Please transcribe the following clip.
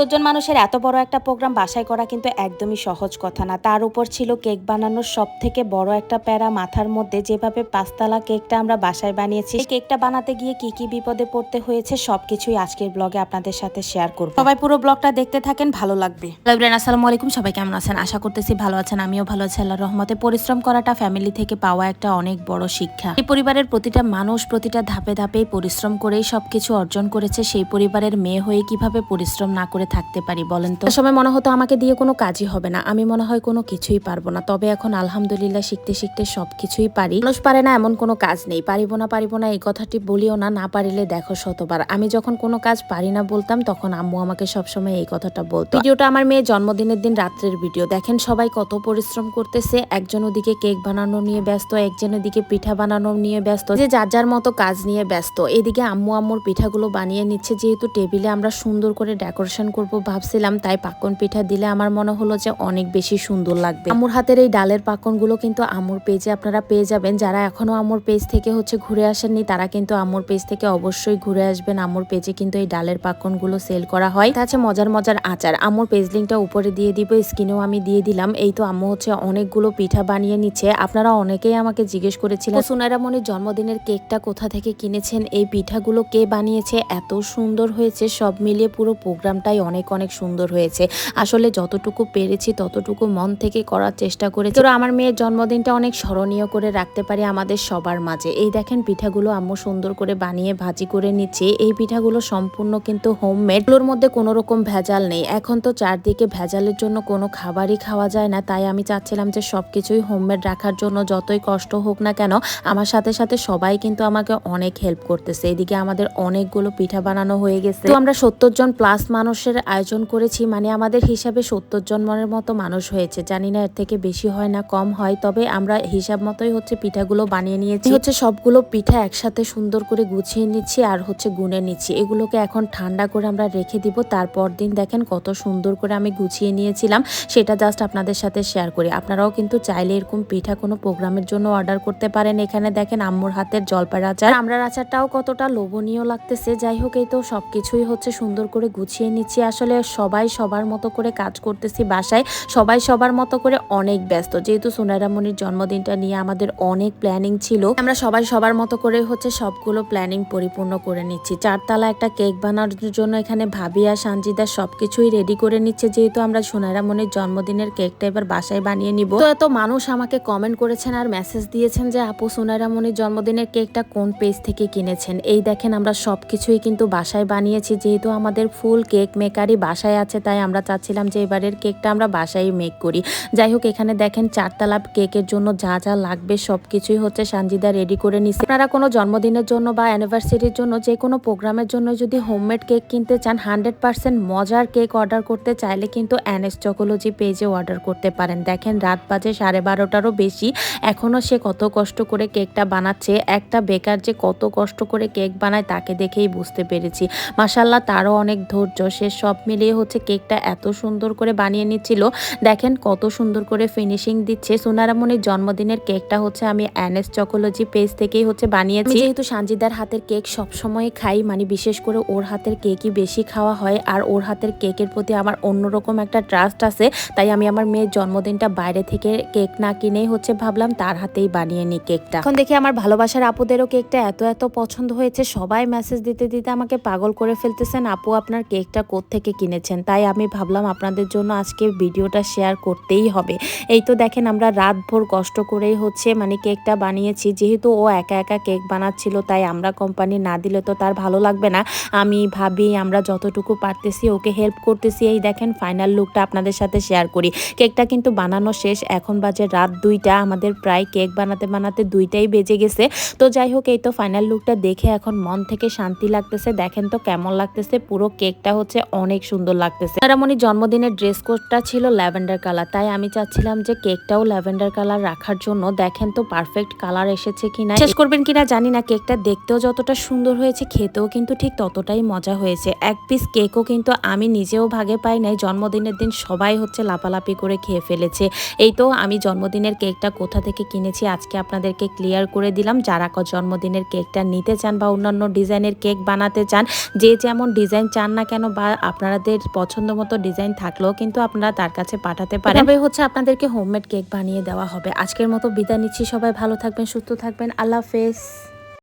70 জন মানুষের এত বড় একটা প্রোগ্রাম বাসায় করা কিন্তু একদমই সহজ কথা না। তার উপর ছিল কেক বানানোর সবথেকে বড় একটা প্যারা মাথার মধ্যে। যেভাবে পাঁচতলা কেকটা আমরা বাসায় বানিয়েছি, এই কেকটা বানাতে গিয়ে কি কি বিপদে পড়তে হয়েছে সবকিছুই আজকের ব্লগে আপনাদের সাথে শেয়ার করব। সবাই পুরো ব্লগটা দেখতে থাকেন, ভালো লাগবে। আসসালামু আলাইকুম, সবাই কেমন আছেন? আশা করতেছি ভালো আছেন। আমিও ভালো আছি আল্লাহর রহমতে। পরিশ্রম করাটা ফ্যামিলি থেকে পাওয়া একটা অনেক বড় শিক্ষা। এই পরিবারের প্রতিটা মানুষ প্রতিটা ধাপে ধাপেই পরিশ্রম করেই সবকিছু অর্জন করেছে। সেই পরিবারের মেয়ে হয়ে কিভাবে পরিশ্রম না করে থাকতে পারি বলেন তো? সময় মনে হতো আমাকে দিয়ে কোনো কাজই হবে না, আমি মনে হয় কোনো কিছুই পারবো না। তবে এখন আলহামদুলিল্লাহ শিখতে শিখতে সবকিছুই পারি। মানুষ পারে না এমন কোনো কাজ নেই। পারিব না এই কথাটি বলিও না, না পারিলে দেখো শতবার। আমি যখন কোনো কাজ পারি না বলতাম, তখন আম্মু আমাকে সবসময় এই কথাটা বলতো। ভিডিওটা আমার মেয়ে জন্মদিনের দিন রাত্রের ভিডিও। দেখেন সবাই কত পরিশ্রম করতেছে। একজন ওদিকে কেক বানানো নিয়ে ব্যস্ত, একজন ওদিকে পিঠা বানানো নিয়ে ব্যস্ত, যে যার যার মতো কাজ নিয়ে ব্যস্ত। এদিকে আম্মুর পিঠাগুলো বানিয়ে নিচ্ছে। যেহেতু টেবিলে আমরা সুন্দর করে ডেকোরেশন করব ভাবছিলাম, তাই পাক্কন পিঠা দিলে আমার মনে হলো যে অনেক বেশি সুন্দর লাগবে। আম্মুর হাতের এই ডালের পাক্কনগুলো কিন্তু আম্মুর পেজে আপনারা পেয়ে যাবেন। যারা এখনো আম্মুর পেজ থেকে ঘুরে আসেননি, তারা কিন্তু আম্মুর পেজ থেকে অবশ্যই ঘুরে আসবেন। আম্মুর পেজে কিন্তু এই ডালের পাক্কনগুলো সেল করা হয়। তাছাড়া মজার মজার আচার। আম্মুর পেজ লিঙ্কটা উপরে দিয়ে দিব, স্ক্রিনেও আমি দিয়ে দিলাম। এই তো আম্মু অনেকগুলো পিঠা বানিয়ে নিচ্ছে। আপনারা অনেকেই আমাকে জিজ্ঞেস করেছিলেন সুনাইরা মনির জন্মদিনের কেকটা কোথা থেকে কিনেছেন, এই পিঠাগুলো কে বানিয়েছে, এত সুন্দর হয়েছে। সব মিলিয়ে পুরো প্রোগ্রামটাই অনেক অনেক সুন্দর হয়েছে। আসলে যতটুকু পেরেছি ততটুকু মন থেকে করার চেষ্টা করেছি। তো আমার মেয়ের জন্মদিনটা অনেক স্মরণীয় করে রাখতে পারি আমাদের সবার মাঝে। এই দেখেন পিঠাগুলো আম্মু সুন্দর করে বানিয়ে ভাজি করে নিচ্ছে। এই পিঠাগুলো সম্পূর্ণ কিন্তু হোমমেড, এগুলোর মধ্যে কোনো রকম ভেজাল নেই। এখন তো চারদিকে ভেজালের জন্য কোনো খাবারই খাওয়া যায় না, তাই আমি চাচ্ছিলাম যে সবকিছুই হোমমেড রাখার জন্য। যতই কষ্ট হোক না কেন, আমার সাথে সাথে সবাই কিন্তু আমাকে অনেক হেল্প করতেছে। এদিকে আমাদের অনেকগুলো পিঠা বানানো হয়ে গেছে। তো আমরা 70 জন প্লাস মানুষের আয়োজন করেছি, মানে আমাদের হিসাবে 70 জন মনের মতো মানুষ হয়েছে। জানি না এর থেকে বেশি হয় না কম হয়, তবে আমরা হিসাব মতোই পিঠাগুলো বানিয়ে নিয়েছি। সবগুলো পিঠা একসাথে সুন্দর করে গুছিয়ে নিচ্ছি আর গুনে নিচ্ছি। এগুলোকে এখন ঠান্ডা করে আমরা রেখে দিব। তারপর দিন দেখেন কত সুন্দর করে আমি গুছিয়ে নিয়েছিলাম, সেটা জাস্ট আপনাদের সাথে শেয়ার করি। আপনারাও কিন্তু চাইলে এরকম পিঠা কোনো প্রোগ্রামের জন্য অর্ডার করতে পারেন। এখানে দেখেন আম্মুর হাতের জলপাইয়ের আচার, আমড়ার আচারটাও কতটা লোভনীয় লাগতেছে। যাই হোক, এই তো সবকিছুই সুন্দর করে গুছিয়ে নিচ্ছি। আসলে সবাই সবার মতো করে কাজ করতেছি বাসায়, সবাই সবার মতো করে অনেক ব্যস্ত। যেহেতু সুনাইরা মনির জন্মদিনটা নিয়ে আমাদের অনেক প্ল্যানিং ছিল, আমরা সবাই সবার মতো করে সবগুলো প্ল্যানিং পরিপূর্ণ করে নিচ্ছি। 4 তলা একটা কেক বানানোর জন্য এখানে ভাবি আর সানজিদা সবকিছুই রেডি করে নিচ্ছে। যেহেতু আমরা সুনাইরা মনির জন্মদিনের কেকটা এবার বাসায় বানিয়ে নিব। তো এত মানুষ আমাকে কমেন্ট করেছেন আর মেসেজ দিয়েছেন যে আপু সুনাইরা মনির জন্মদিনের কেকটা কোন পেজ থেকে কিনেছেন। এই দেখেন আমরা সবকিছুই কিন্তু বাসায় বানিয়েছি। যেহেতু আমাদের ফুল কেক মেকারই বাসায় আছে, তাই আমরা চাচ্ছিলাম যে এবারের কেকটা আমরা বাসায় মেক করি। যাই হোক, এখানে দেখেন 4 তলা কেকের জন্য যা যা লাগবে সবকিছুই সানজিদা রেডি করে নিচ্ছে। আপনারা কোনো জন্মদিনের জন্য বা অ্যানিভার্সারির জন্য, যে কোনো প্রোগ্রামের জন্য যদি হোমমেড কেক কিনতে চান, 100% মজার কেক অর্ডার করতে চাইলে কিন্তু NS চকোলজি পেজে অর্ডার করতে পারেন। দেখেন রাত বাজে 12:30টারও বেশি, এখনো সে কত কষ্ট করে কেকটা বানাচ্ছে। একটা বেকার যে কত কষ্ট করে কেক বানায় তাকে দেখেই বুঝতে পেরেছি। মাশাআল্লাহ, তারও অনেক ধৈর্য। সে সব মিলিয়ে কেকটা এত সুন্দর করে বানিয়ে নিচ্ছিল। দেখেন কত সুন্দর করে ফিনিশিং দিচ্ছে। সুনাইরা মনির জন্মদিনের কেকটা আমি NS চকোলজি পেজ থেকেই বানিয়েছি। যেহেতু সানজিদার হাতের কেক সবসময় খাই, মানে বিশেষ করে ওর হাতের কেকই বেশি খাওয়া হয়, আর ওর হাতের কেকের প্রতি আমার অন্যরকম একটা ট্রাস্ট আছে। তাই আমি আমার মেয়ের জন্মদিনটা বাইরে থেকে কেক না কিনেই ভাবলাম তার হাতেই বানিয়ে নিই কেকটা। এখন দেখি আমার ভালোবাসার আপুদেরও কেকটা এত পছন্দ হয়েছে। সবাই মেসেজ দিতে দিতে আমাকে পাগল করে ফেলতেছেন, আপু আপনার কেকটা কোত্থেকে কিনেছেন। তাই আমি ভাবলাম আপনাদের জন্য আজকে ভিডিওটা শেয়ার করতেই হবে। এই তো দেখেন আমরা রাত ভোর কষ্ট করেই মানে কেকটা বানিয়েছি। যেহেতু ও একা একা কেক বানাচ্ছিল, তাই আমরা কোম্পানি না দিলে তো তার ভালো লাগবে না। আমি ভাবি আমরা যতটুকু পারতেছি ওকে হেল্প করতেছি। এই দেখেন ফাইনাল লুকটা আপনাদের সাথে শেয়ার করি। কেকটা কিন্তু বানানো শেষ, এখন বাজে রাত 2টা। আমাদের প্রায় কেক বানাতে বানাতে 2টাই বেজে গেছে। তো যাই হোক, এই তো ফাইনাল লুকটা দেখে এখন মন থেকে শান্তি লাগতেছে। দেখেন তো কেমন লাগতেছে, পুরো কেকটা অনেক সুন্দর লাগতেছে। রামনির জন্মদিনের ড্রেস কোডটা ছিল ল্যাভেন্ডার কালার, তাই আমি চাচ্ছিলাম যে কেকটাও ল্যাভেন্ডার কালার রাখার জন্য। দেখেন তো পারফেক্ট কালার এসেছে কিনা, শেষ করবেন কিনা জানি না। কেকটা দেখতেও যতটা সুন্দর হয়েছে, খেতেও কিন্তু ঠিক ততটাই মজা হয়েছে। এক পিস কেকও কিন্তু আমি নিজেও ভাগে পাই নাই। জন্মদিনের দিন সবাই লাপালাপি করে খেয়ে ফেলেছে। এই তো আমি জন্মদিনের কেকটা কোথা থেকে কিনেছি আজকে আপনাদেরকে ক্লিয়ার করে দিলাম। যারা জন্মদিনের কেকটা নিতে চান বা অন্যান্য ডিজাইনের কেক বানাতে চান, যে যেমন ডিজাইন চান না কেন বা আপনাদের পছন্দ মতো ডিজাইন থাকলেও কিন্তু আপনারা তার কাছে পাঠাতে পারেন। এভাবে হচ্ছে আপনাদেরকে হোমমেড কেক বানিয়ে দেওয়া হবে। আজকের মতো বিদায় নিচ্ছি, সবাই ভালো থাকবেন, সুস্থ থাকবেন, আল্লাহ হাফেজ।